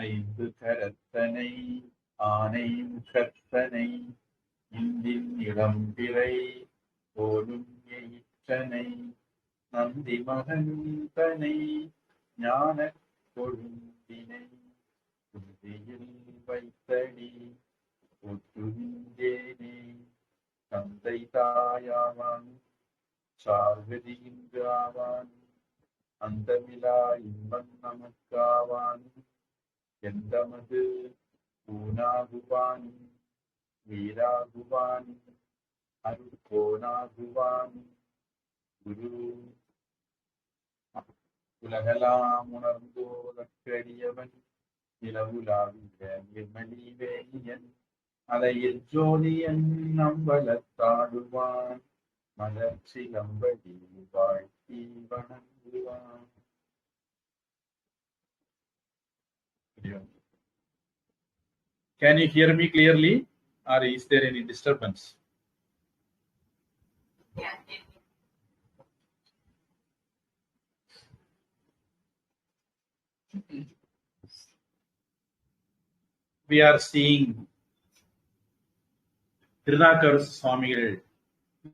ஐந்து கரத்தனை ஆனை கற்பனை இந்தின் இளம்பிறை போலும் எயிற்றனை நந்தி மகந்தனை ஞான கொழுந்தினை குந்தியில் வைத்தடி ஒட்டுகின்றேனே தந்தை தாயாவான் சார்கதியின்று ஆவான் அந்தமிலா இன்பம் நமக்காவான் எந்தமது ஊனாகுவான் வீராகுவான் அருட்கோனாகுவான் குரு உலகலாம் உணர்ந்தோதற்கரியவன் நிலவுலாவிய நிர்மலி வேணியன் அலையில் ஜோதியன் நம்பலத்தாடுவான் மலர்ச்சிலம்படி வாழ்த்தி வணங்குவான். Can you hear me clearly, or is there any disturbance? Yeah. We are seeing Karasa's Swamigal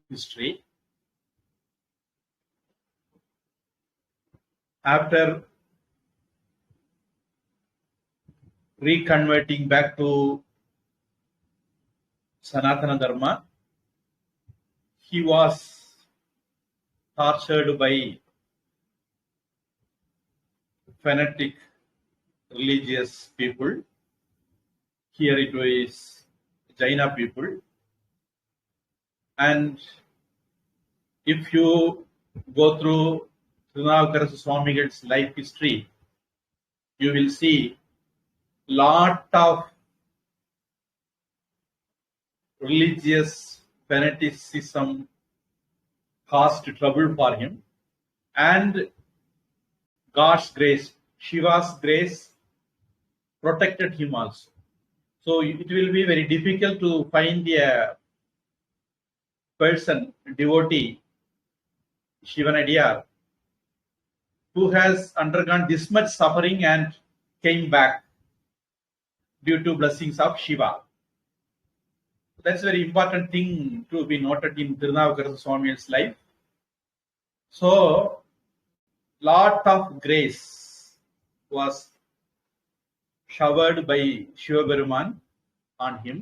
history. After reconverting back to Sanatana Dharma, he was tortured by fanatic religious people. Here it was Jaina people. And if you go through Karasa's Swamigal's life history, you will see lot of religious fanaticism caused trouble for him, and God's grace, Shiva's grace, protected him also. So it will be very difficult to find a person, devotee, Shivanadiyar, who has undergone this much suffering and came back due to blessings of Shiva. That's a very important thing to be noted in Karasa's Swamigal's life. So, lot of grace was showered by Shiva Peruman on him,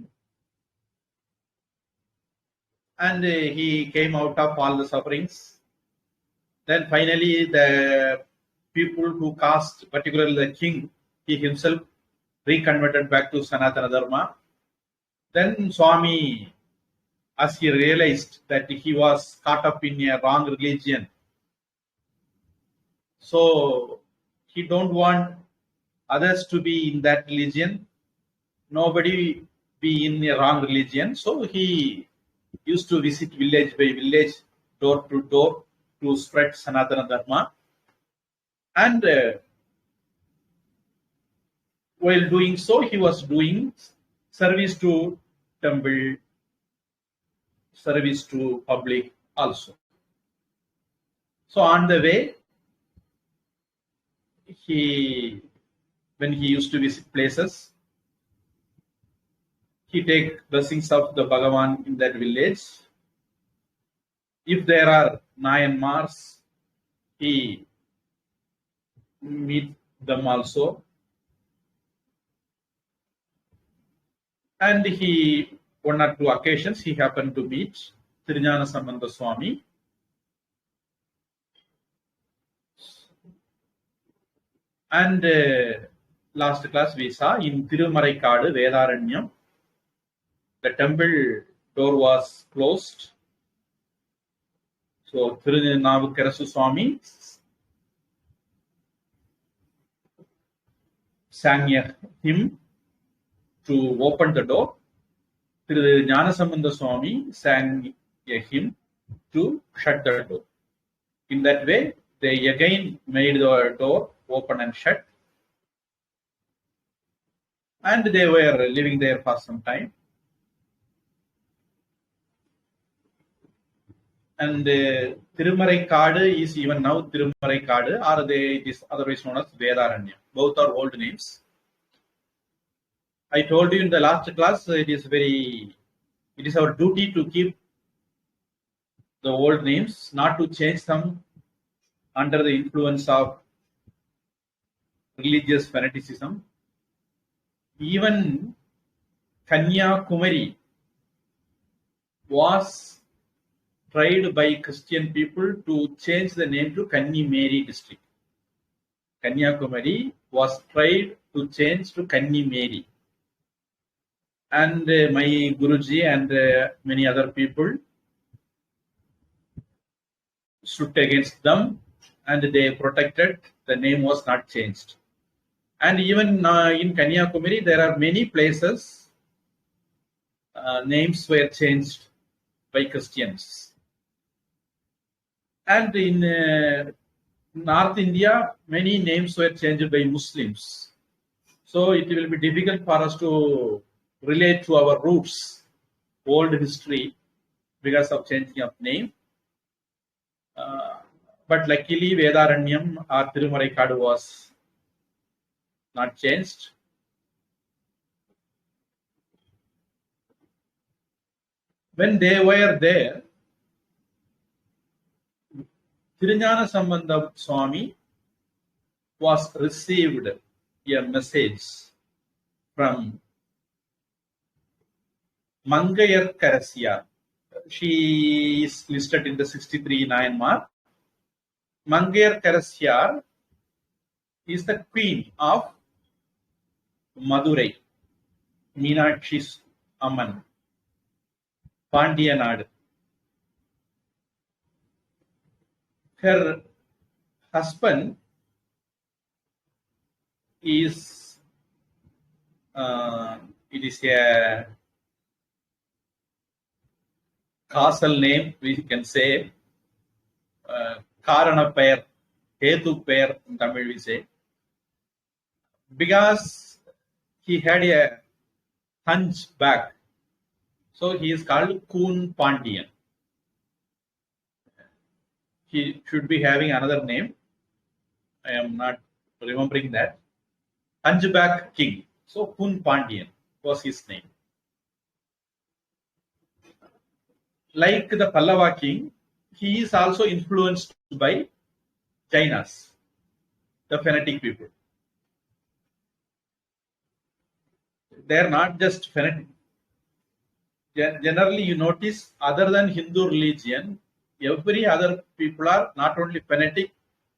and he came out of all the sufferings. Then finally the people who caused, particularly the king, he himself reconverted back to Sanatana Dharma. Then Swami, as he realized that he was caught up in a wrong religion, so he don't want others to be in that religion, nobody be in a wrong religion. So he used to visit village by village, door to door, to spread Sanatana Dharma. And while doing so, he was doing service to temple, service to public also. So on the way, when he used to visit places, he take blessings of the Bhagavan in that village. If there are Nayanmars, he meet them also. And one or two occasions, he happened to meet Tirunjana Sambandha Swami. And last class we saw in Tirumaraikadu Vedaranyam, the temple door was closed. So Karasu Swami sang a hymn to open the door. Jnanasambandha Swami sang a hymn to shut the door. In that way, they again made the door open and shut. And they were living there for some time. And Tirumaraikadu is even now Tirumaraikadu, or it is otherwise known as Vedaranya. Both are old names. I told you in the last class, it is our duty to keep the old names, not to change them under the influence of religious fanaticism. Even Kanyakumari was tried by Christian people to change the name to Kanyameri district. Kanyakumari was tried to change to Kanyameri. And my Guruji and many other people stood against them, and they protected. The name was not changed. And even in Kanyakumari, there are many places names were changed by Christians. And in North India, many names were changed by Muslims. So it will be difficult for us to relate to our roots, old history, because of changing of name. But luckily, Vedaranyam or Tirumaraikadu was not changed. When they were there, Tirunjana Sambandha Swami was received a message from Mangayar Karasya. She is listed in the 63 Nayanmar. Mangayar Karasya is the queen of Madurai, Meenakshi's Amman, Pandya Nadu. Her husband is, it is a castle name, we can say, Karana pair, Hetu pair in Tamil we say, because he had a hunchback, so he is called Kun Pandian. He should be having another name. I am not remembering that. Hunchback King. So Kun Pandian was his name. Like the Pallava king, he is also influenced by Jainas, the fanatic people. They are not just fanatic. Generally, you notice, other than Hindu religion, every other people are not only fanatic,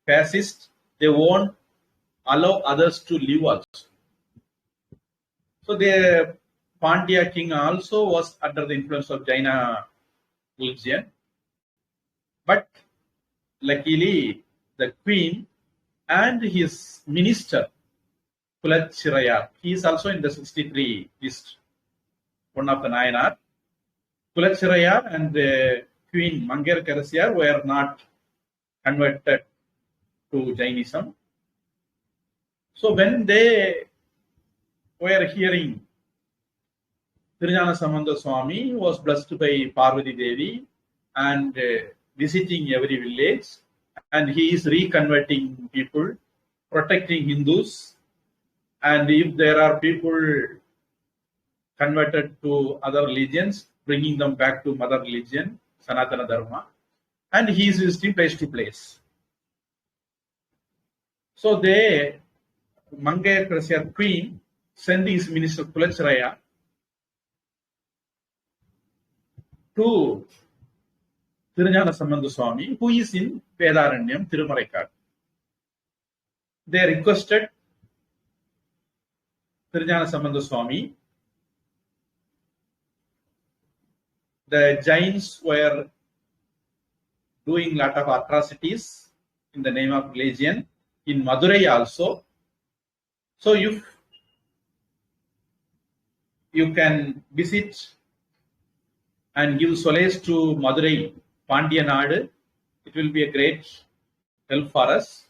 fascist, they won't allow others to live also. So the Pandya king also was under the influence of Jaina religion. But luckily, the queen and his minister, Kulachiraya, he is also in the 63 list, one of the Nayanar. Kulachiraya and Queen Mangayar Karasya were not converted to Jainism. So when they were hearing Tirunjana Sambandha Swami was blessed by Parvati Devi and visiting every village, and he is reconverting people, protecting Hindus, and if there are people converted to other religions, bringing them back to mother religion, Sanatana Dharma, and he is visiting place to place. So they, Mangayar Karasya queen, sent his minister Kulachiraya to Tirunjana Sambandha Swami, who is in Vedaranyam, Tirumaraikadu. They requested Tirunjana Sambandha Swami. The Jains were doing a lot of atrocities in the name of religion, in Madurai also. So if you can visit and give solace to Madurai, Pandya Nadu, it will be a great help for us.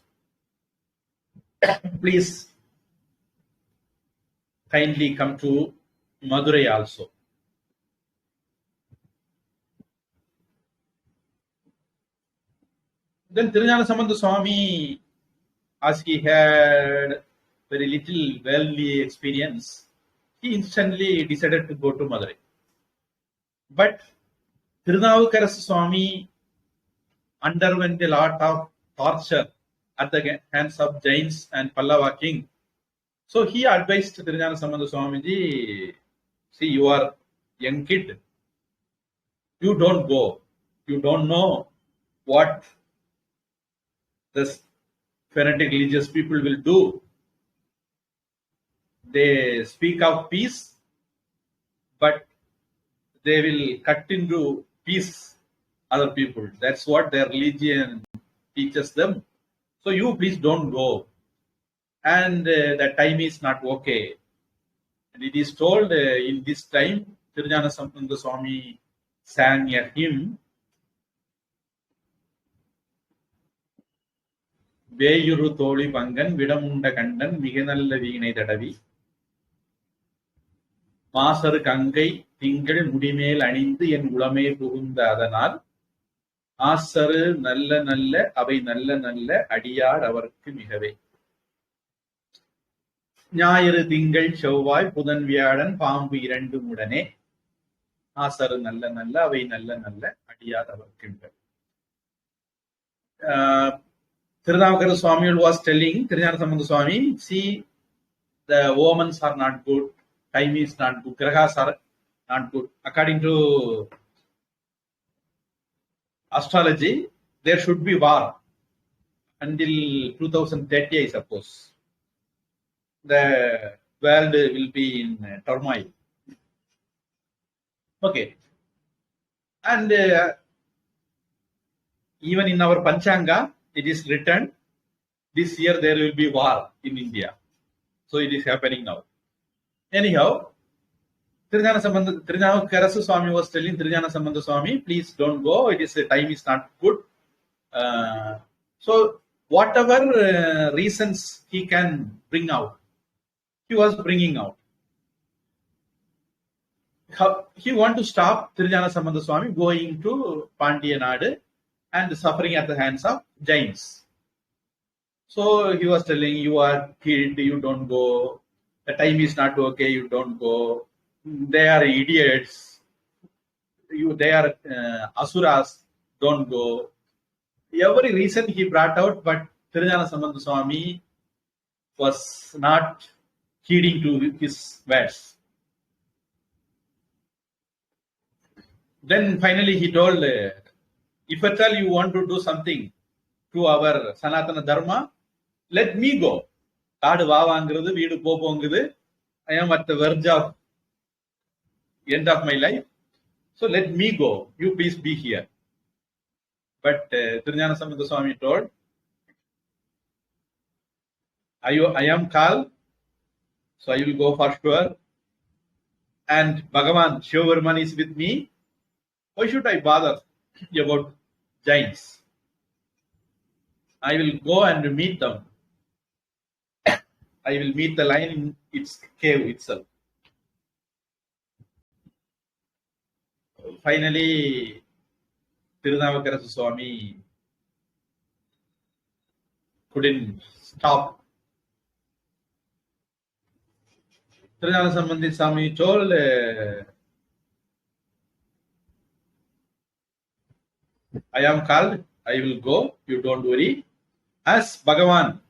Please kindly come to Madurai also. Then Tirunjana Sambandha Swami, as he had very little worldly experience, he instantly decided to go to Madurai. But Tirunavukarasa Swami underwent a lot of torture at the hands of Jains and Pallava king. So he advised Tirunjana Sambandha Swamiji, see, you are young kid. You don't go. You don't know what the fanatic religious people will do. They speak of peace, but they will cut into peace other people. That's what their religion teaches them. So you please don't go. And the time is not okay. And it is told in this time, Tirunjana Sambandha Swami sang a hymn, Veyuru Tholi Pangan, Vidamunda Kandan, Miganalla Veenai Thadavi, Masar Kangai, Tingal Mudimel Anindu and Ulame Pugunda Adanal, Asar Nalla Nalla, Abai Nalla Nalla, Adiyar Avarku Mihave. ஞாயிறு திங்கள் செவ்வாய் புதன் வியாழன் பாம்பு இரண்டு முடனே ஆசரு நல்ல நல்ல அவை நல்ல நல்ல அடியாதவர்க்கின்றன. Tirunavukara Swami was telling Tirunjana Sambandha Swami, see, the omens are not good, time is not good, grahas are not good. According to astrology, there should be war until 2030, I suppose. The world will be in turmoil. Okay. And even in our Panchanga, it is written, this year there will be war in India. So it is happening now. Anyhow, Tirunavukara Swami was telling Tirunjana Sambandha Swami, please don't go, it is time is not good. So whatever reasons he can bring out, he was bringing out. He wanted to stop Tirunjana Sambandha Swami going to Pandya Nadu and suffering at the hands of Jains. So he was telling, you are kid, you don't go. The time is not okay, you don't go. They are idiots. They are asuras, don't go. Every reason he brought out, but Tirunjana Sambandha Swami was not heeding to his words. Then finally he told, if at all you want to do something to our Sanatana Dharma, let me go. Kaadu vaavaangirathu, veedu popongirathu. I am at the verge of end of my life. So let me go. You please be here. But Tirunjana Sambandha Swami told, I am called, so I will go for sure. And Bhagavan Shivavarman is with me. Why should I bother about Jains? I will go and meet them. I will meet the lion in its cave itself. Finally, Tirunavukara Swami couldn't stop. Tirunjana Sambandha Swami told, I am called, I will go, you don't worry. As Bhagavan,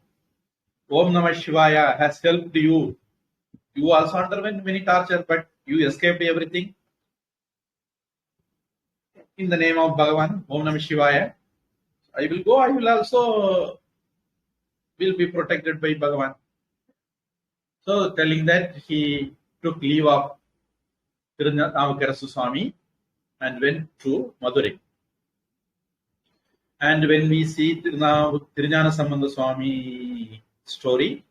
Om Namah Shivaya has helped you, you also underwent many torture, but you escaped everything. In the name of Bhagavan, Om Namah Shivaya, I will go, I will also will be protected by Bhagavan. So telling that, he took leave of Tirunavukara Swami and went to Madurai. And when we see Tirunjana Sambandha Swami story,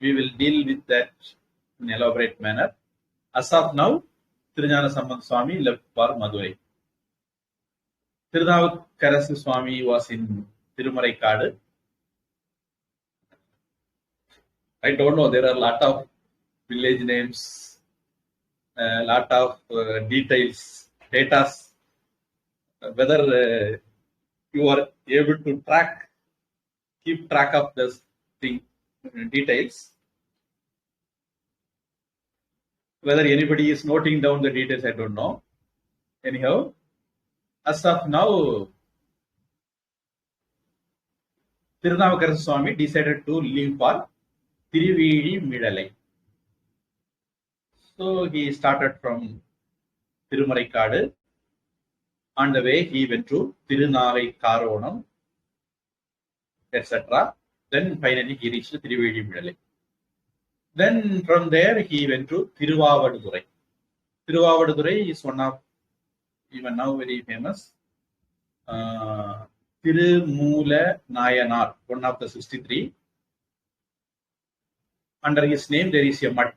we will deal with that in elaborate manner. As of now, Tirunjana Sambandha Swami left for Madurai. Tirunavukara Swami was in Tirumalaikadu. I don't know, there are a lot of village names, a lot of details, data, whether you are able to keep track of this thing, details. Whether anybody is noting down the details, I don't know. Anyhow, as of now, Tirunavukarasa Swami decided to leave for Tiruvizhi Midalai. So he started from Tirumaraikadu. On the way, he went to Tirunavai Karonam, etc. Then finally he reached Tiruvizhi Midalai. Then from there he went to Tiruvavadurai. Tiruvavadurai is one of, even now very famous, Tirumula Nayanar, one of the 63. Under his name there is a mutt.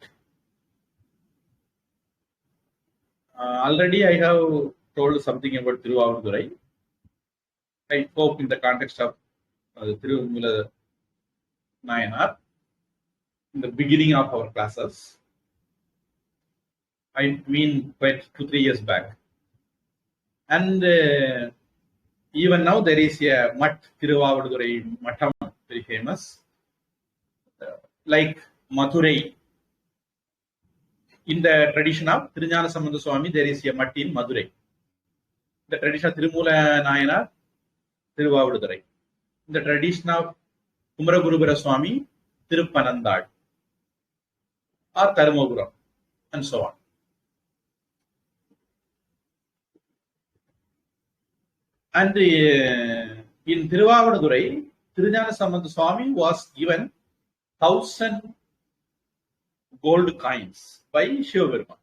Already I have told something about Tiruvavadurai. I hope in the context of Tirumula Nayanar, in the beginning of our classes, I mean quite 2-3 years back. And even now there is a mutt, Tiruvavadurai Mattam, very famous. Like Madurai. In the tradition of Thiruñāna Sambandha Swami, there is a mutt in Madurai. The tradition of Tirumula Nayanar, Tiruvavadurai. In the tradition of Kumaragurubara Swami, Tirupanandad or Tharumapuram, and so on. And in Tiruvavadurai, Thiruñāna Sambandha Swami was given 1,000 gold coins by Shivaperuman.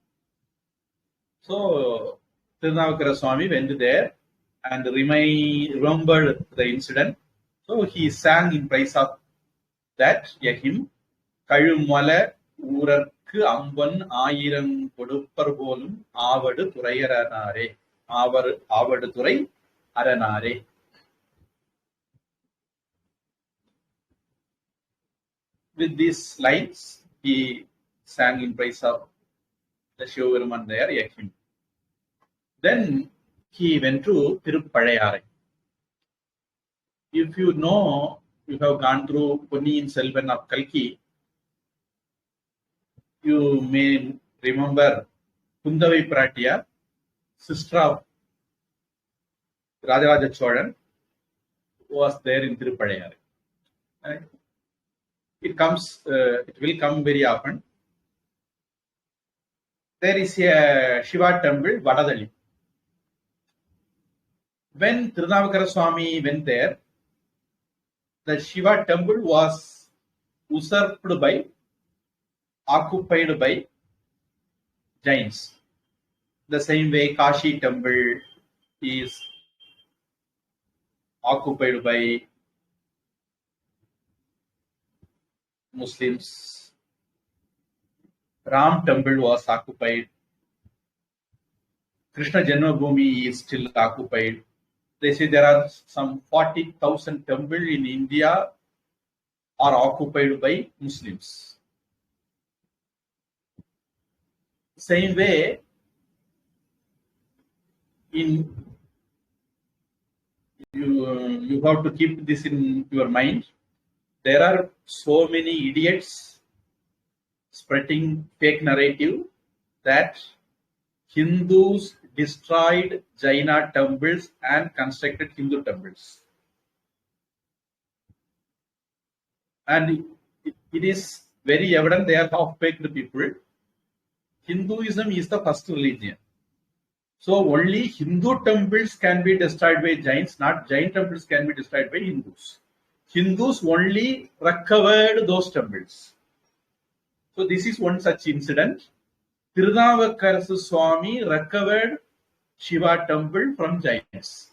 So Tirunavukarasa Swami went there and remembered the incident. So he sang in praise of that a hymn, Kazhumala Urarku Amban Ayiram Kodupar Polum Avadu Thurayaranare, Avadu Thurai Aranare. With these lines, he sang in praise of the Shivaperuman there, a hymn. Then he went to Tirupazhayarai. If you know, you have gone through Ponniyin Selvan of Kalki, you may remember Kundavai Piratiyar, sister of Rajaraja Cholan, was there in Tirupazhayarai. Right? It will come very often. There is a Shiva temple, Vadadali. When Tirunavukarasa Swami went there, the Shiva temple was occupied by Jains. The same way Kashi temple is occupied by Muslims. Ram temple was occupied. Krishna Janmabhoomi is still occupied. They say there are some 40,000 temples in India are occupied by Muslims. Same way, you have to keep this in your mind. There are so many idiots spreading fake narrative that Hindus destroyed Jaina temples and constructed Hindu temples. And it is very evident they are half-baked people. Hinduism is the first religion. So only Hindu temples can be destroyed by Jains, not Jain temples can be destroyed by Hindus. Hindus only recovered those temples. So this is one such incident. Tirunavukarasa Swami recovered Shiva temple from Jains.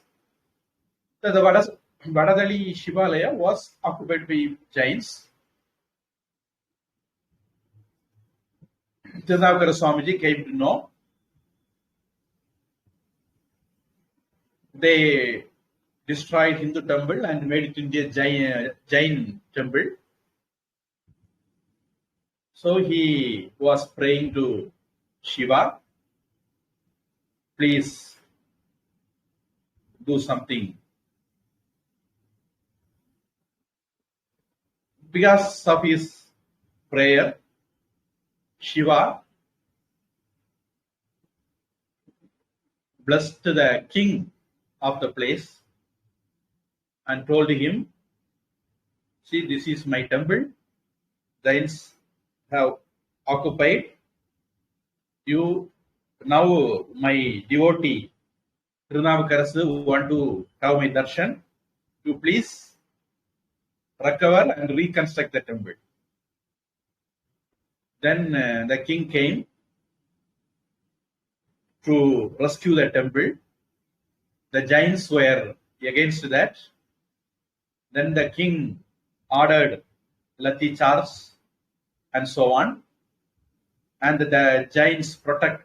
The Vadadali Shivalaya was occupied by Jains. Tirunavukarasa Swamiji came to know. They destroyed Hindu temple and made it into a Jain temple. So he was praying to Shiva, please do something. Because of his prayer, Shiva blessed the king of the place and told him, see, this is my temple. Giants have occupied. You now, my devotee, Karasu, who want to have my darshan, you please recover and reconstruct the temple. Then the king came to rescue the temple. The giants were against that. Then the king ordered lathi charge and so on. And the giants' protest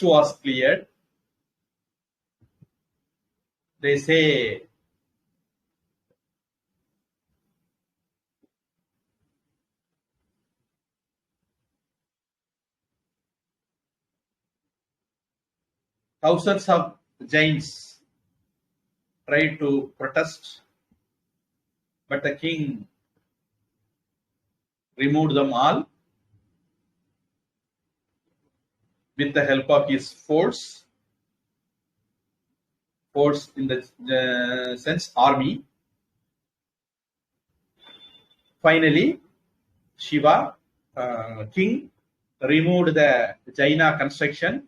was cleared. They say thousands of giants tried to protest, but the king removed them all with the help of his force in the sense army. Finally, Shiva, king, removed the Jaina construction.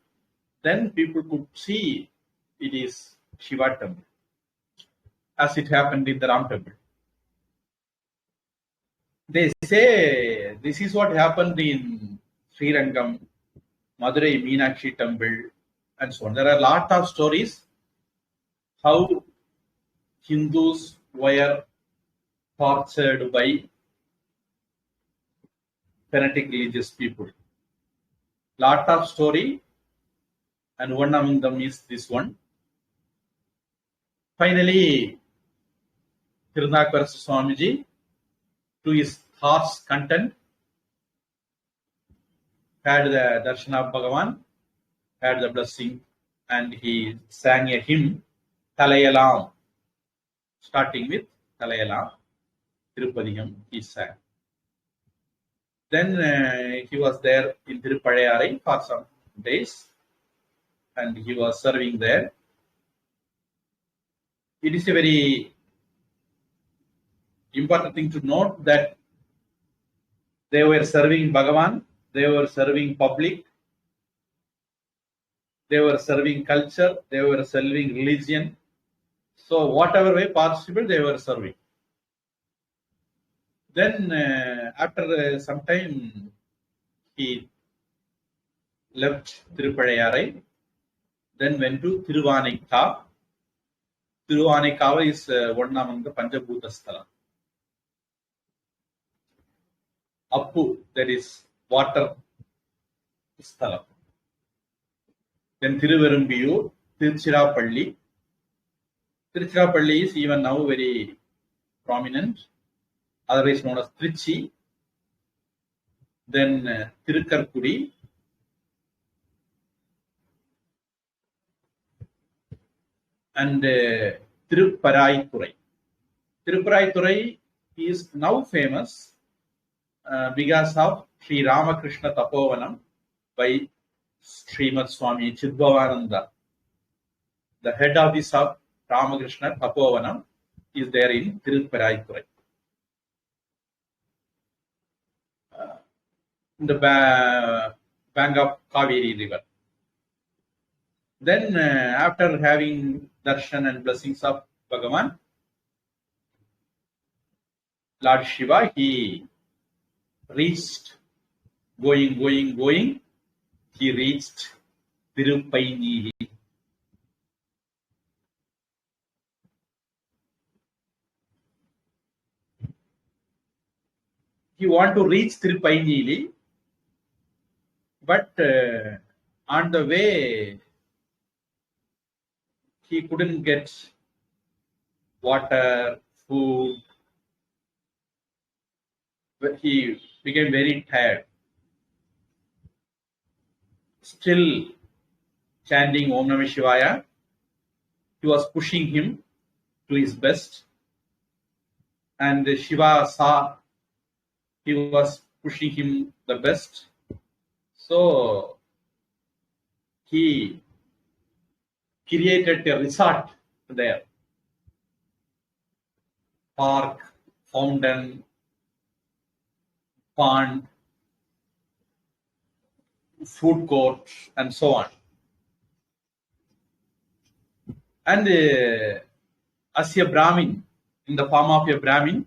Then people could see it is Shiva temple, as it happened in the Ram temple. They say this is what happened in Srirangam, Madurai Meenakshi temple, and so on. There are a lot of stories how Hindus were tortured by fanatic religious people. Lot of story, and one among them is this one. Finally, Tirunakarasu Swamiji, to his heart's content, had the darshan of Bhagavan, had the blessing, and he sang a hymn, Talayalam, starting with Talayalam, Tirupadiyam, he sang. Then he was there in Tirupalayarai for some days, and he was serving there. It is a very important thing to note that they were serving Bhagavan, they were serving public, they were serving culture, they were serving religion. So whatever way possible, they were serving. Then after some time, he left Tirupalayarai, then went to Thiruvanikka. Thiruvanikka is one among the Panchabhuta Sthala. Appu, that is water Sthala. Then Thiruvarambiyur, Tiruchirappalli. Tiruchirappalli is even now very prominent, otherwise known as Trichy. Then Tirukkarkudi. And Tiruparaithurai. Tiruparaithurai is now famous because of Sri Ramakrishna Tapovanam by Srimad Swami Chidbhavananda. The head office of Ramakrishna Tapovanam is there in Tiruparaithurai. In the bank of Kaveri river. Then after having darshan and blessings of Bhagavan, Lord Shiva, he reached, going, he reached Tirupainili. He wanted to reach Tirupainili, but on the way, he couldn't get water, food. But he became very tired. Still chanting Om Namah Shivaya, he was pushing him to his best. And Shiva saw he was pushing him the best. So he created a resort there. Park, fountain, pond, food court, and so on. And as a Brahmin, in the form of a Brahmin,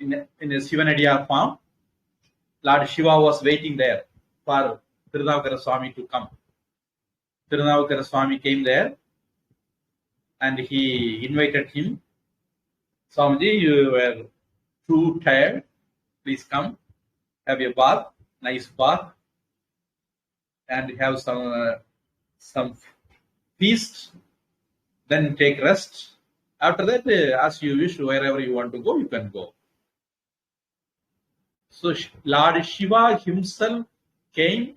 in a Sivanadiya form, Lord Shiva was waiting there for Tirunavakara Swami to come. Tirunavakara Swami came there and he invited him. Swamiji, you were too tired. Please come, have a bath, nice bath, and have some feast. Then take rest. After that, as you wish, wherever you want to go, you can go. So Lord Shiva himself came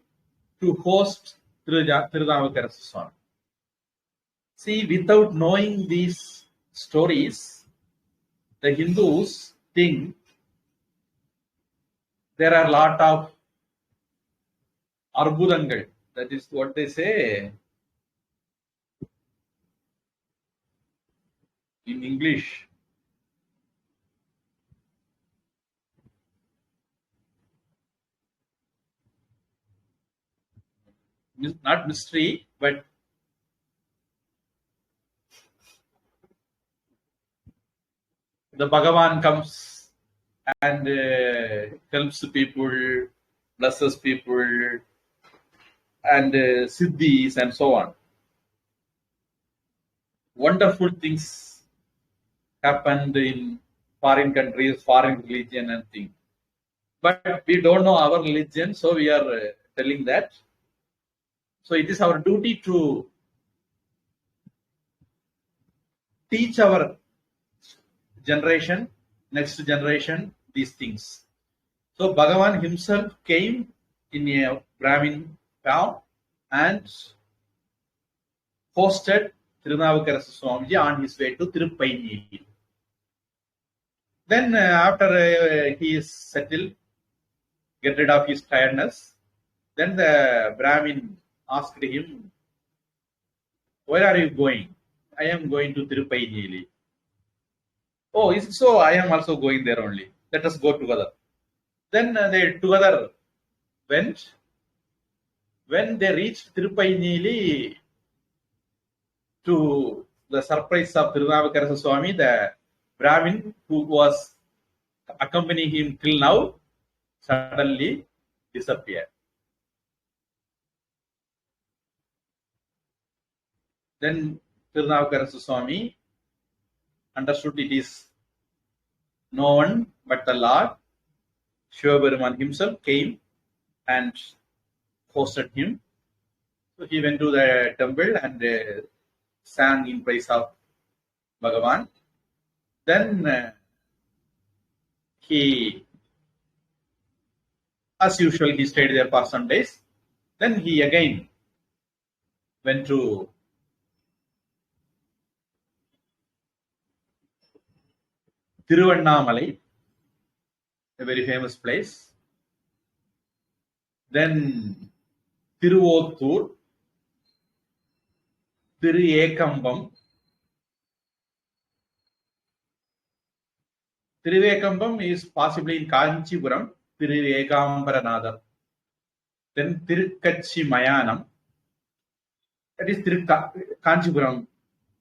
to host Tirunavakara Swami. See, without knowing these stories, the Hindus think there are a lot of arbudangal. That is what they say in English. Not mystery, but the Bhagavan comes and helps people, blesses people, and siddhis and so on. Wonderful things happened in foreign countries, foreign religion and things. But we don't know our religion, so we are telling that. So it is our duty to teach our generation, next generation, these things. So Bhagavan himself came in a Brahmin town and hosted Tirunavakara Swamiji on his way to Tiruppaini. Then after he is settled, get rid of his tiredness, then the Brahmin asked him, where are you going? I am going to Tiruppaini. Oh, is it so? I am also going there only. Let us go together. Then they together went. When they reached Tiruppaini, to the surprise of Tirunavakara Swami, the Brahmin who was accompanying him till now suddenly disappeared. Then Tirunavakara Swami understood it is no one but the Lord. Shiva Peruman himself came and hosted him. So he went to the temple and sang in praise of Bhagavan. Then he, as usual, he stayed there for some days. Then he again went to Tiruvannamalai, a very famous place. Then Tiruvottur, Tiruvekambam. Tiruvekambam is possibly in Kanchipuram, Tiruvekambaranadar. Then Tirukkachi Mayanam, that is Kanchipuram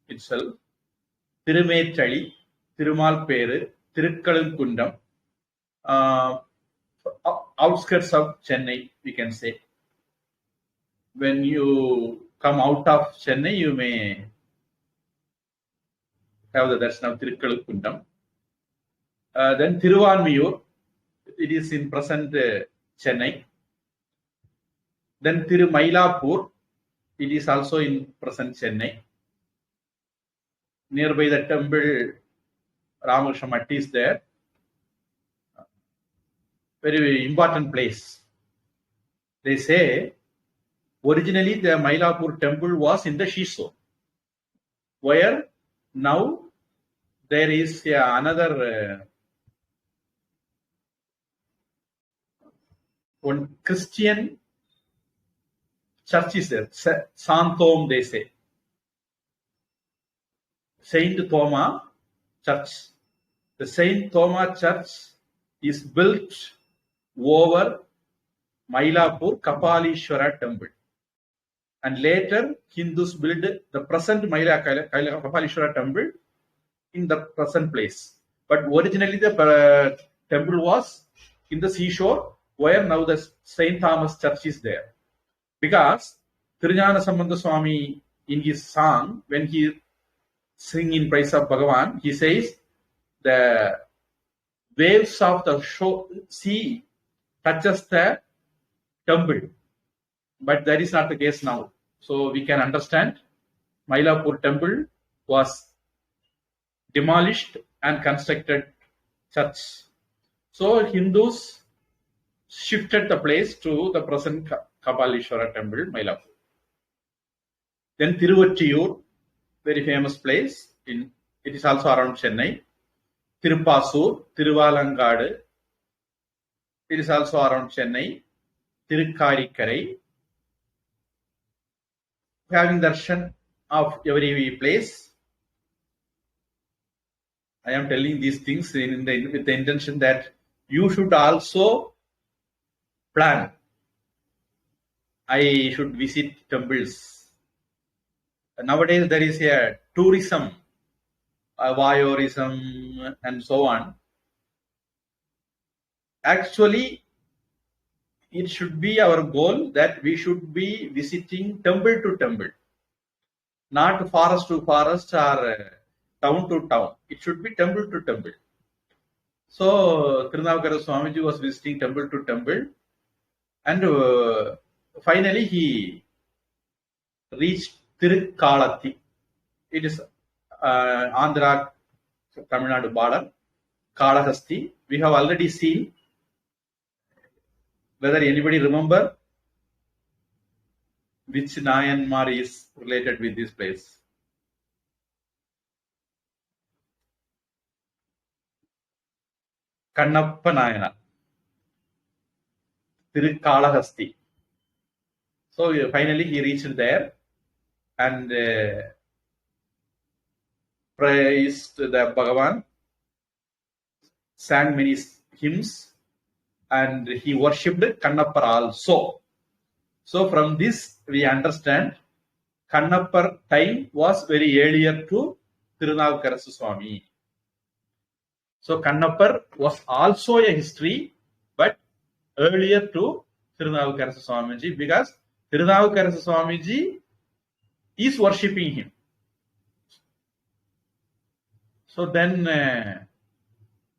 itself. Tirumetali, Tirumalperu, Tirukkalukundam, outskirts of Chennai, we can say. When you come out of Chennai, you may have the darshan of Tirukkalukundam. Then Thiruvanmiyur, it is in present Chennai. Then Thirumailapur, it is also in present Chennai. Nearby the temple Ramakrishna Matti is there. Very important place. They say originally the Mailapur temple was in the Shiso, where now there is another one Christian church is there. Santom, they say. Saint Thoma Church. The Saint Thoma Church is built over Mylapore Kapalishwara temple. And later, Hindus built the present Kapalishwara temple in the present place. But originally, the temple was in the seashore, where now the Saint Thomas Church is there. Because Tirunjana Sambandha Swami, in his song, when he sing in praise of Bhagavan, he says, the waves of the sea touches the temple. But that is not the case now. So we can understand Mylapore temple was demolished and constructed church. So Hindus shifted the place to the present Kapalishwara temple, Mylapore. Then Tiruvattiur, very famous place. It is also around Chennai. Tirupasur, Tiruvalangadu. It is also around Chennai. Tirukkarikarai. Having darshan of every place. I am telling these things with the intention that you should also plan. I should visit temples. Nowadays, there is a tourism, voyeurism, and so on. Actually, it should be our goal that we should be visiting temple to temple, not forest to forest or town to town. It should be temple to temple. So, Tirunavakara Swamiji was visiting temple to temple, and finally he reached Tirukkalati. It is Andhra, Tamil Nadu border, Kalahasti. We have already seen. Whether anybody remember which Nayanmar is related with this place? Kannappa Nayanar. Tirukkalahasti. So finally he reached there and praised the Bhagavan, sang many hymns, and he worshipped Kannappar also. So from this we understand Kannappar time was very earlier to Tirunavakara Swami. So Kannappar was also a history, but earlier to Tirunavakara Swamiji, because Tirunavakara Swamiji is worshipping him. So then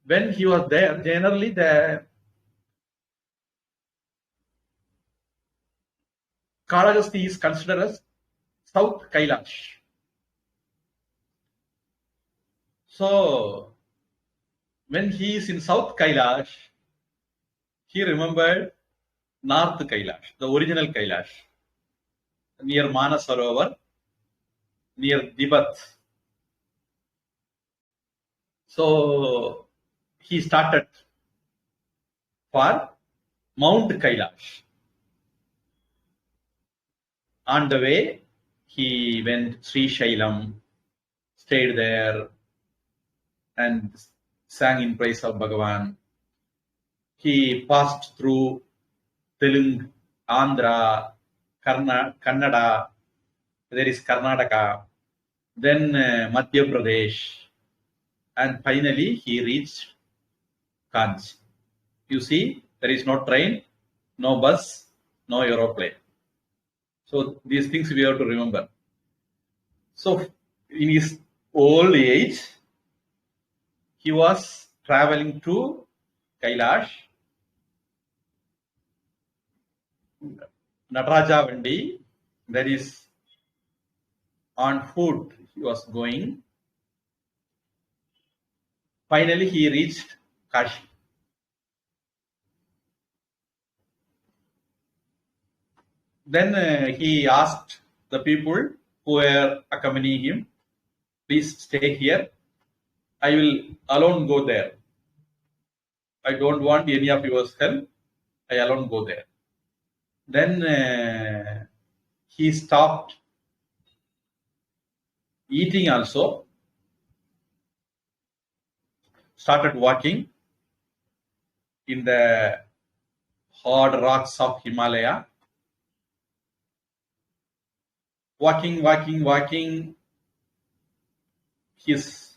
when he was there, generally the Kalahasti is considered as South Kailash. So when he is in South Kailash, he remembered North Kailash, the original Kailash, near Manasarovar, near Dibat. So he started for Mount Kailash. On the way, he went Sri Shailam, stayed there, and sang in praise of Bhagavan. He passed through Telugu, Andhra, Kannada, there is Karnataka, then Madhya Pradesh, and finally he reached Kanchi. You see, there is no train, no bus, no aeroplane. So these things we have to remember. So in his old age, he was traveling to Kailash, Nataraja Vandi, that is on foot he was going. Finally he reached Kashi. Then he asked the people who were accompanying him, please stay here. I will alone go there. I don't want any of your help. I alone go there. Then he stopped eating also, started walking in the hard rocks of Himalaya. Walking, his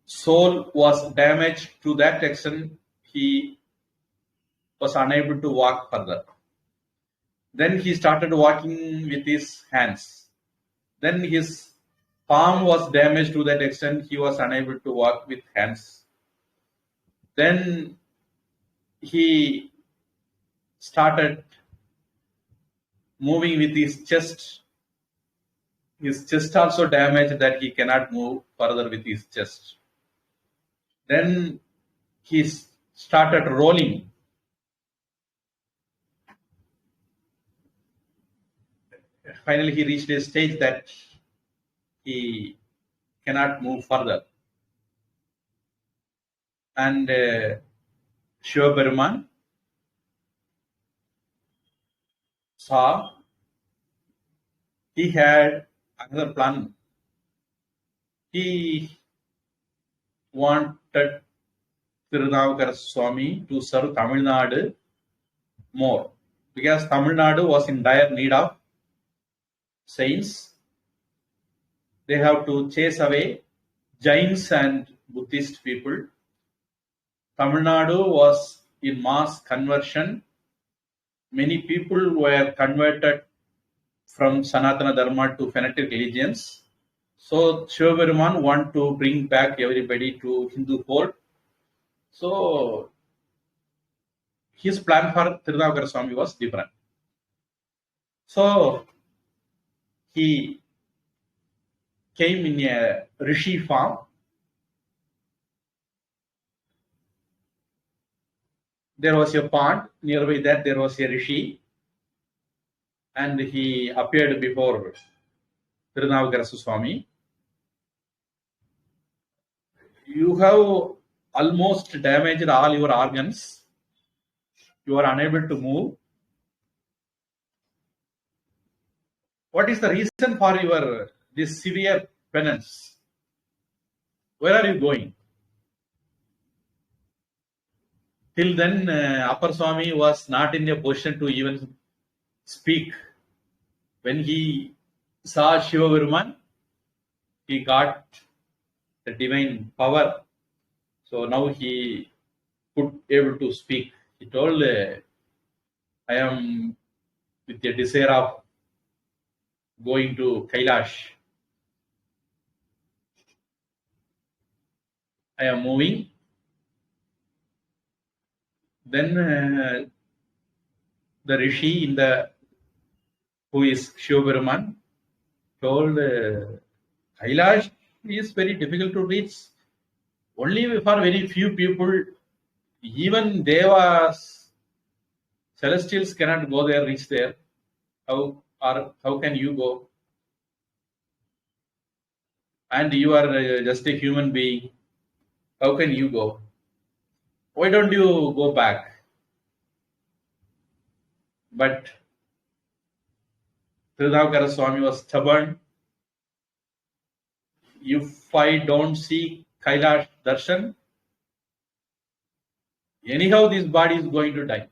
soul was damaged to that extent he was unable to walk further. Then he started walking with his hands. Then his palm was damaged to that extent he was unable to walk with hands. Then he started moving with his chest. His chest also damaged that he cannot move further with his chest. Then he started rolling. Finally, he reached a stage that he cannot move further. And Shiva Peruman saw he had another plan. He wanted Tirunavakara Swami to serve Tamil Nadu more, because Tamil Nadu was in dire need of saints. They have to chase away Jains and Buddhist people. Tamil Nadu was in mass conversion. Many people were converted from Sanatana Dharma to fanatic religions. So Shiva Peruman want to bring back everybody to Hindu fold. So his plan for Tirunavakara Swami was different. So he came in a rishi form. There was a pond, nearby that there was a rishi, and he appeared before Tirunavakara Swami. You have almost damaged all your organs. You are unable to move. What is the reason for your this severe penance? Where are you going? Till then, Upper Swami was not in a position to even speak. When he saw Shiva Peruman, he got the divine power. So now he could able to speak. He told, I am with a desire of going to Kailash. I am moving. Then the rishi in the who is Shiva Peruman told, Kailash is very difficult to reach. Only for very few people. Even Devas, celestials cannot go there, reach there. How can you go? And you are just a human being. How can you go? Why don't you go back? But Tirunavakara Swami was stubborn. If I don't see Kailash Darshan, anyhow this body is going to die.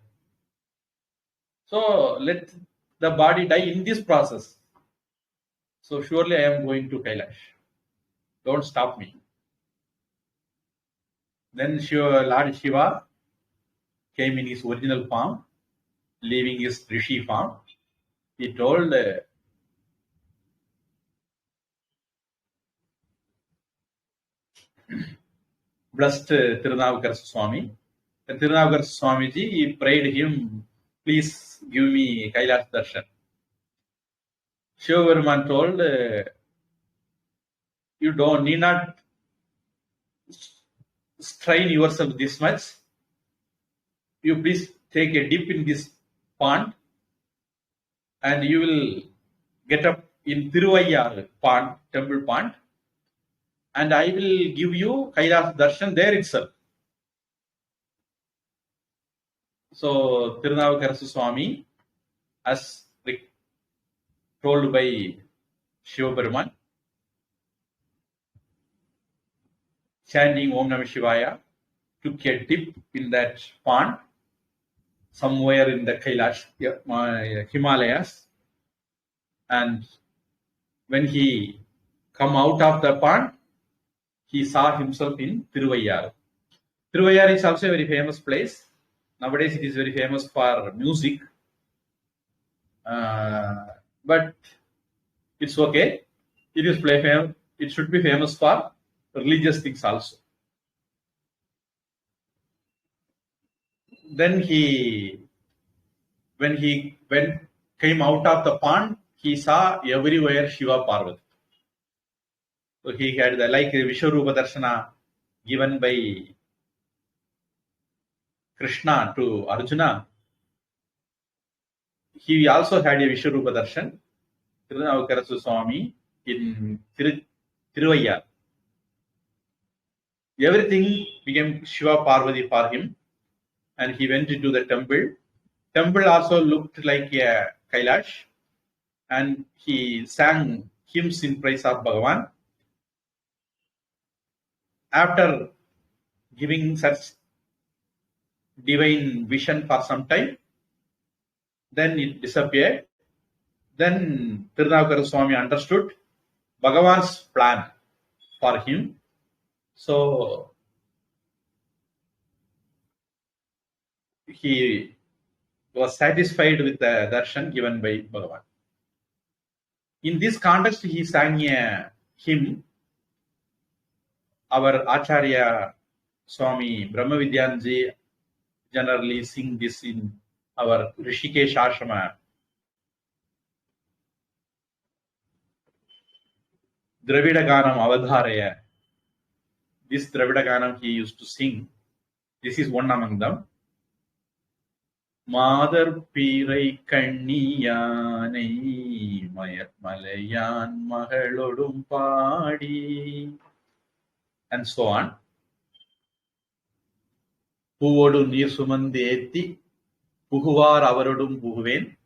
So let the body die in this process. So surely I am going to Kailash. Don't stop me. Then Lord Shiva came in his original form, leaving his rishi form. He told, blessed Tirunavakara Swami. And Tirunavakara Swamiji, he prayed him, please give me Kailash Darshan. Shiva Peruman told, you need not strain yourself this much. You please take a dip in this pond and you will get up in Tiruvayar pond, temple pond, and I will give you Kailash Darshan there itself. So Tirunavakara Swami, as told by Shivaperuman, chanting Om Namah Shivaya, took a dip in that pond somewhere in the Kailash, Himalayas, and when he come out of the pond, he saw himself in Tiruvayar. Tiruvayar is also a very famous place. Nowadays it is very famous for music, but it's okay. It should be famous for religious things also. Then when he came out of the pond, he saw everywhere Shiva Parvati. So he had the like Vishwarupa Darshana given by Krishna to Arjuna. He also had a Vishwarupa Darshan, Tirunavukarasu Swami in Tiruvayar. Everything became Shiva Parvati for him, and he went into the temple. Temple also looked like a Kailash, and he sang hymns in praise of Bhagavan. After giving such divine vision for some time, then it disappeared. Then Tirunavukara Swami understood Bhagavan's plan for him. So he was satisfied with the darshan given by Bhagavan. In this context, he sang a hymn. Our Acharya Swami Brahmavidyanji generally sing this in our Rishikesh Ashrama. Dravida Ganam Avadharaya. This Dravida Ganam he used to sing. This is one among them. Madar Pirai Kanniyanai Mayat Malayan Mahalodum Padi, and so on. Puvodu Neer Sumandeti Puhuvar Avarodum Puhuven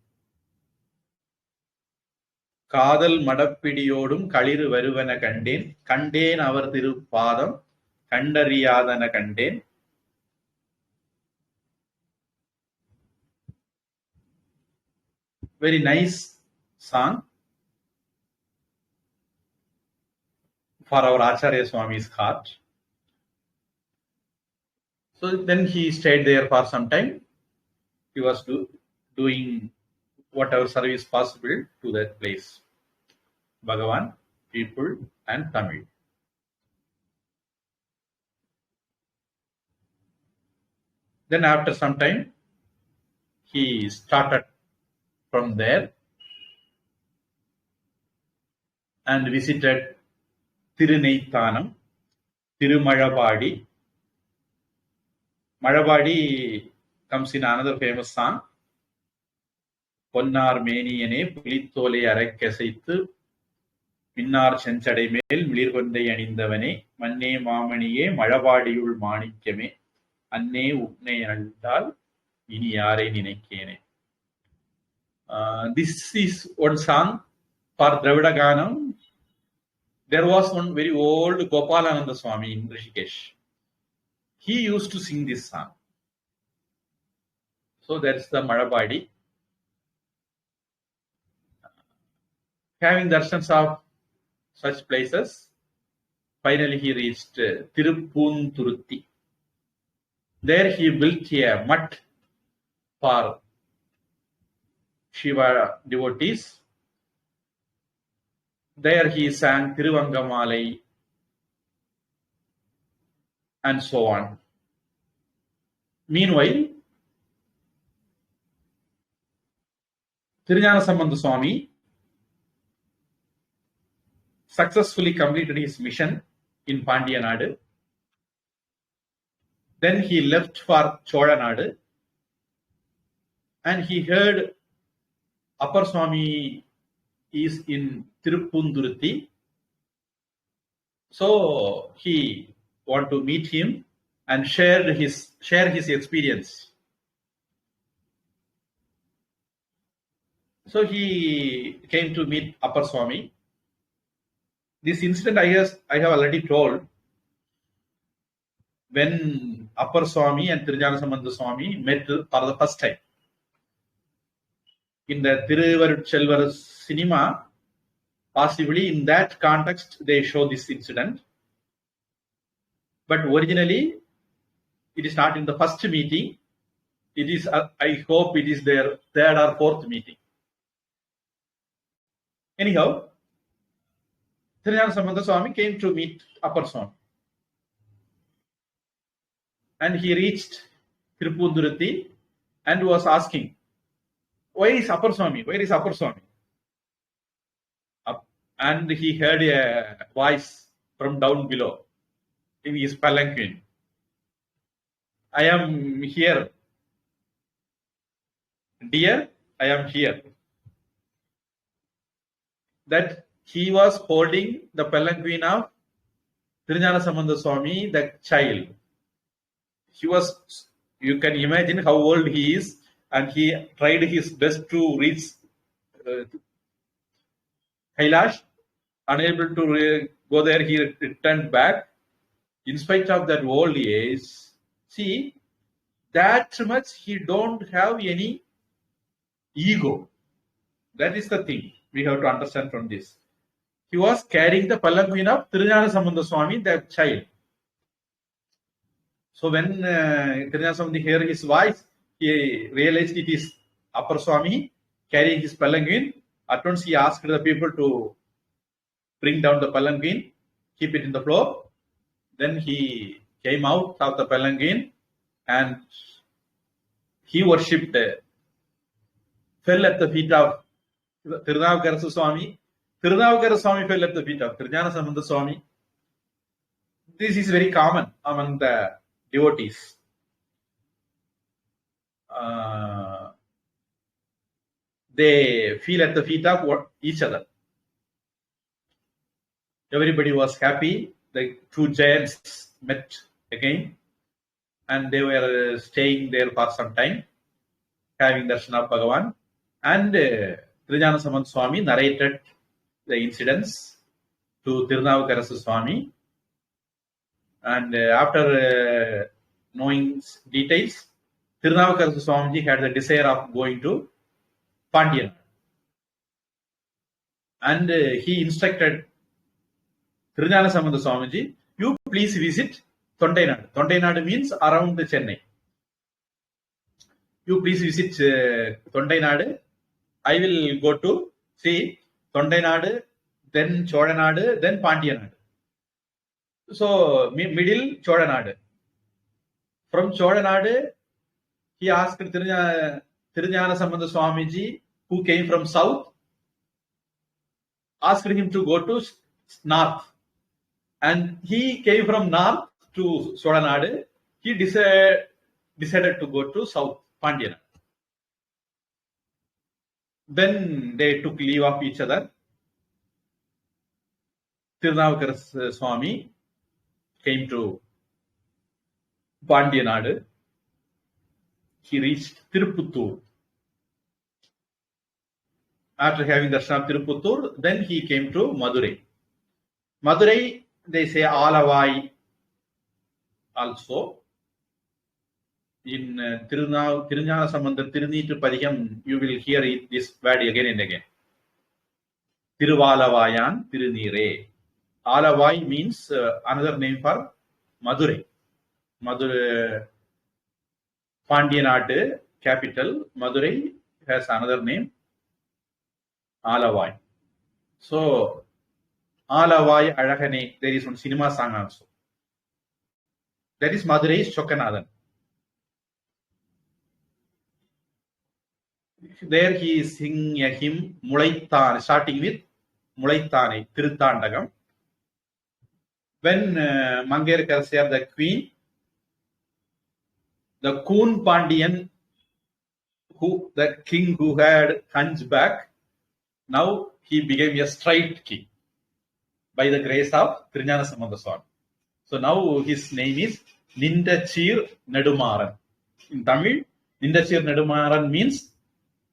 Kadal Madapidiyodum Kaliru Varuvana Kandeen Kandeen Avar Thirupadam Kandariyadana Kandeen. Very nice song for our Acharya Swami's heart. So then he stayed there for some time. He was doing whatever service possible to that place. Bhagavan, people, and Tamil. Then after some time, he started from there and visited Tiruneithanam, Tirumalabadi. Malabadi comes in another famous song. Ponnar Meniyane Pulithole Arakkasaithu Minnar Senchadai Mel Milirkondai Anindavane Manne Mamaniye Malabadiyul Manikkame Anne Ukne Andal Ini Yare Ninekkene. This is one song for Dravida Ganam. There was one very old Gopalananda Swami in Rishikesh. He used to sing this song. So that's the Malabadi. Having darshans of such places, finally he reached Tiruppunturutti. There he built a mutt for Shiva devotees. There he sang Tiruvangamalai and so on. Meanwhile, Tirunjana Sambandha Swami successfully completed his mission in Pandiyanadu. Then he left for Cholanadu, and he heard Upper Swami is in Tiruppunduruthi. So he wanted to meet him and share his experience. So he came to meet Upper Swami. This incident I have already told. When Upper Swami and Thirujanasambandha Swami met for the first time. In the Thiruvarutselvar cinema, possibly in that context, they show this incident. But originally, it is not in the first meeting. It is, I hope it is their third or fourth meeting. Anyhow, Thirujanasambandha Swami came to meet Upper Swami. And he reached Tirupundurati and was asking, where is Upper Swami? Where is Upper Swami? And he heard a voice from down below in his palanquin. I am here. Dear, I am here. That he was holding the palanquin of Thirujanasambandha Swami, the child. He was, you can imagine how old he is, and he tried his best to reach Kailash. Unable to go there, he returned back. In spite of that old age, see, that much he don't have any ego. That is the thing we have to understand from this. He was carrying the palanquin of Thirujanasambandha Swami, the child. So when Thirujanasambandha heard his voice, he realized it is Upper Swami carrying his palanquin. At once he asked the people to bring down the palanquin, keep it in the floor. Then he came out of the palanquin and he worshipped, fell at the feet of Tirunavukara Swami. Tirunavukara Swami fell at the feet of Thirujanasambandha Swami. This is very common among the devotees. They feel at the feet of each other. Everybody was happy. The two giants met again and they were staying there for some time, having darshan of Bhagavan. And Thirujanasambandha Swami narrated the incidents to Tirunavukara Swami. And after knowing details, Tirunavukara Swamiji had the desire of going to Pandian. And he instructed Thirujanasambandha Swamiji, you please visit Tondainadu. Tondainadu means around Chennai. You please visit Tondainadu. I will go to see Tondainadu, then Chodanadu, then Pandianadu. So, middle Chodanadu. From Chodanadu, he asked Thirujanasambandha Swamiji, who came from south, asked him to go to north. And he came from north to Chodanadu. He decided to go to south, Pandianadu. Then they took leave of each other. Tirunavukara Swami came to Pandianadu. He reached Tiruputtur. After having darshan of Tiruputtur, then he came to Madurai. Madurai, they say Alavai also. In Thirujanasambandha Tirunittu Padikam, you will hear this word again and again. Tiruvalavayan Tirunire. Alavai means another name for Madurai. Madurai, Pandianadu capital. Madurai has another name, Alavai. So, Alavai Adakane, there is one cinema song also. That is Madurai's Chokkanathan. There he is singing a hymn, Mulaithan, starting with Mulaithane, Tiruthandagam. When Mangera Karasayaar, the queen, the Koon Pandian, the king who had hunchback, now he became a straight king by the grace of Thirujanasambandha Swami. So now his name is Nindachir Nedumaran. In Tamil, Nindachir Nedumaran means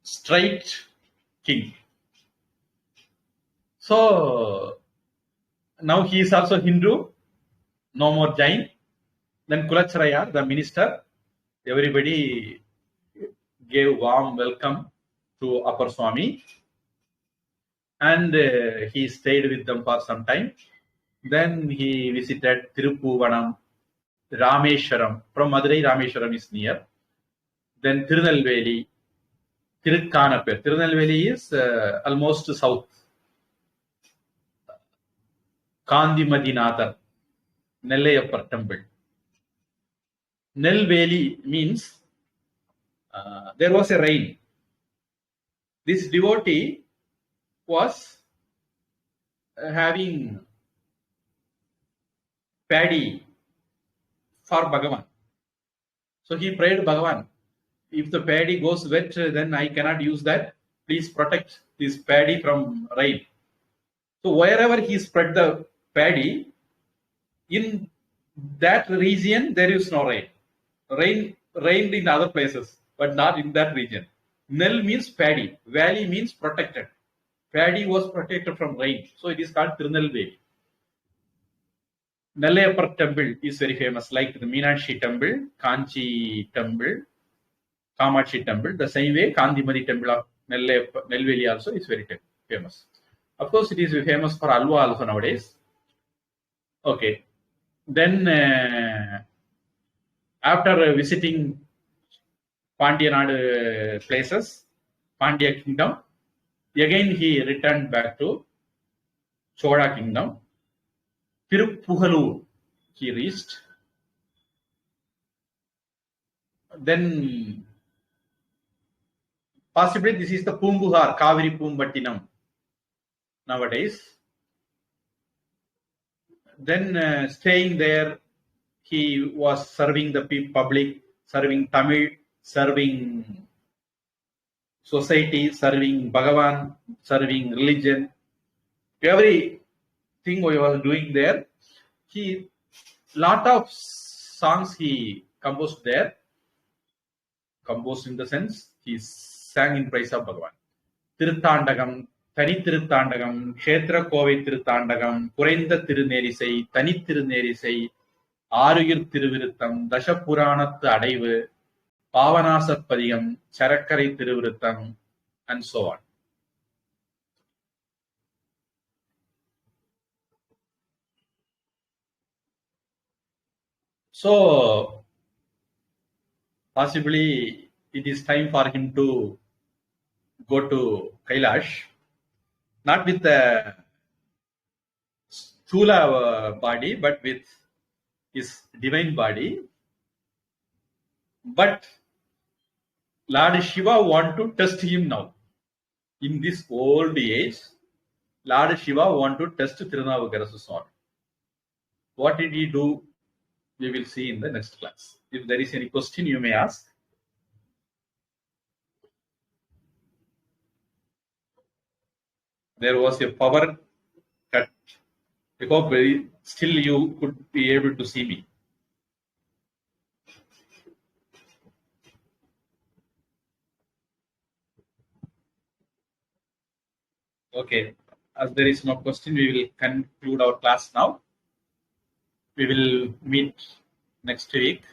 straight king. So now he is also Hindu, no more Jain. Then Kulacharaya, the minister, everybody gave warm welcome to Upper Swami, and he stayed with them for some time. Then he visited Tiruppuvanam, Rameshwaram. From Madurai, Rameshwaram is near. Then Tirunelveli, Tirukkanapur. Tirunelveli is almost south. Kandimadinathar, Nellayapar temple. Nelveli means there was a rain. This devotee was having paddy for Bhagavan. So he prayed Bhagavan, if the paddy goes wet, then I cannot use that. Please protect this paddy from rain. So wherever he spread the paddy, in that region there is no rain. Rained in other places, but not in that region. Nel means paddy. Valley means protected. Paddy was protected from rain. So it is called Tirunelveli. Nellayapar temple is very famous, like the Meenakshi temple, Kanchi temple, Kamachi temple. The same way, Kandimari temple of Nelveli also is very famous. Of course, it is famous for Alva also nowadays. Okay. Then, after visiting Pandya places, Pandya kingdom, again he returned back to Chola kingdom. Tiruppugalur he reached. Then possibly this is the Pumbuhar, Kaveri Pumbattinam nowadays. Then staying there, he was serving the public, serving Tamil, serving society, serving Bhagavan, serving religion. Everything we was doing there. Lot of songs he composed there. Composed in the sense, he sang in praise of Bhagavan. Tiruthandagam, Tani Tiruthandagam, Kshetra Kovai Tiruthandagam, Kurenda Tirunerisai, Tani Tirunerisai, Aruyir Tiruviruttam, Dasha Puranathu Adaivu, Pavanasat Padiyam, Charakkarai Tiruviruttam, and so on. So, possibly it is time for him to go to Kailash, not with the Sthula body, but with his divine body. But Lord Shiva want to test him now. In this old age, Lord Shiva want to test Tirunavukara Swami. What did he do? We will see in the next class. If there is any question, you may ask. There was a power cut. I hope still you could be able to see me. Okay. As there is no question, we will conclude our class now. We will meet next week.